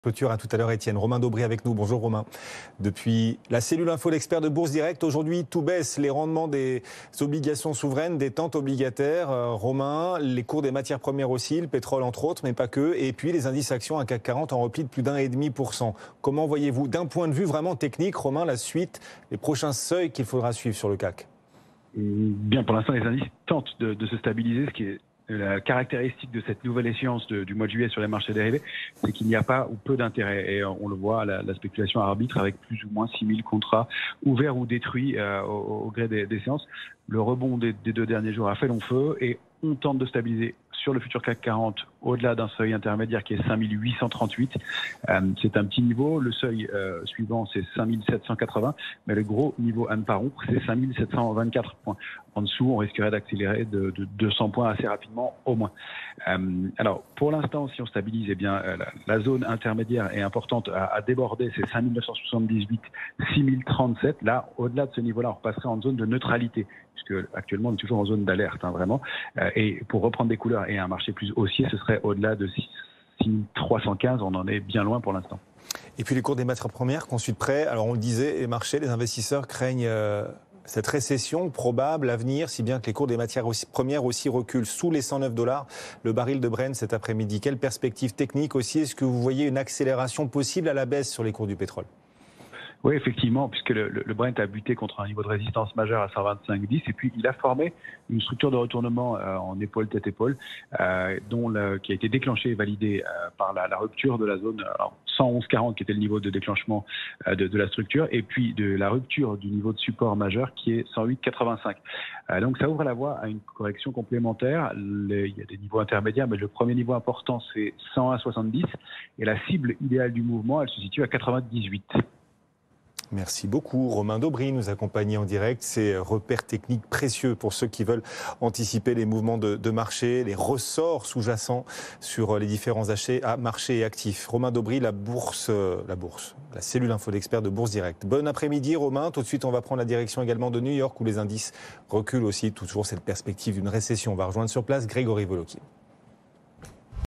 Clôture, à tout à l'heure Étienne. Romain Daubry avec nous. Bonjour Romain. Depuis la cellule info d'experts de Bourse Direct, aujourd'hui tout baisse, les rendements des obligations souveraines, des tentes obligataires. Romain, les cours des matières premières aussi, le pétrole entre autres, mais pas que. Et puis les indices actions, un CAC 40 en repli de plus d'1,5%. Comment voyez-vous, d'un point de vue vraiment technique, Romain, la suite, les prochains seuils qu'il faudra suivre sur le CAC? Bien, pour l'instant, les indices tentent de se stabiliser, ce qui est la caractéristique de cette nouvelle échéance du mois de juillet sur les marchés dérivés, c'est qu'il n'y a pas ou peu d'intérêt. Et on le voit, la spéculation arbitre avec plus ou moins 6000 contrats ouverts ou détruits au gré des séances. Le rebond des 2 derniers jours a fait long feu et on tente de stabiliser sur le futur CAC 40 au-delà d'un seuil intermédiaire qui est 5838. C'est un petit niveau. Le seuil suivant, c'est 5780. Mais le gros niveau à ne pas rompre, c'est 5724 points. En dessous, on risquerait d'accélérer de 200 points assez rapidement au moins. Alors, pour l'instant, si on stabilise, eh bien, la zone intermédiaire est importante à déborder. C'est 5978, 6037. Là, au-delà de ce niveau-là, on repasserait en zone de neutralité, puisque actuellement, on est toujours en zone d'alerte, vraiment. Et pour reprendre des couleurs et un marché plus haussier, ce serait au-delà de 6315. On en est bien loin pour l'instant. Et puis les cours des matières premières qu'on suit de près. Alors on le disait, les marchés, les investisseurs craignent cette récession probable à venir, si bien que les cours des matières premières aussi reculent sous les $109 le baril de Brent cet après-midi. Quelle perspective technique aussi? Est-ce que vous voyez une accélération possible à la baisse sur les cours du pétrole? Oui, effectivement, puisque le Brent a buté contre un niveau de résistance majeur à 125,10 et puis il a formé une structure de retournement en épaule tête-épaule qui a été déclenchée et validée par la rupture de la zone 111,40 qui était le niveau de déclenchement de la structure et puis de la rupture du niveau de support majeur qui est 108,85. Donc ça ouvre la voie à une correction complémentaire. Il y a des niveaux intermédiaires, mais le premier niveau important c'est 101,70 et la cible idéale du mouvement elle se situe à 98. Merci beaucoup. Romain Daubry nous accompagnait en direct. Ces repères techniques précieux pour ceux qui veulent anticiper les mouvements de marché, les ressorts sous-jacents sur les différents marchés et actifs. Romain Daubry, la cellule info d'experts de Bourse Direct. Bon après-midi Romain. Tout de suite, on va prendre la direction également de New York où les indices reculent aussi. Toujours cette perspective d'une récession. On va rejoindre sur place Grégory Voloki.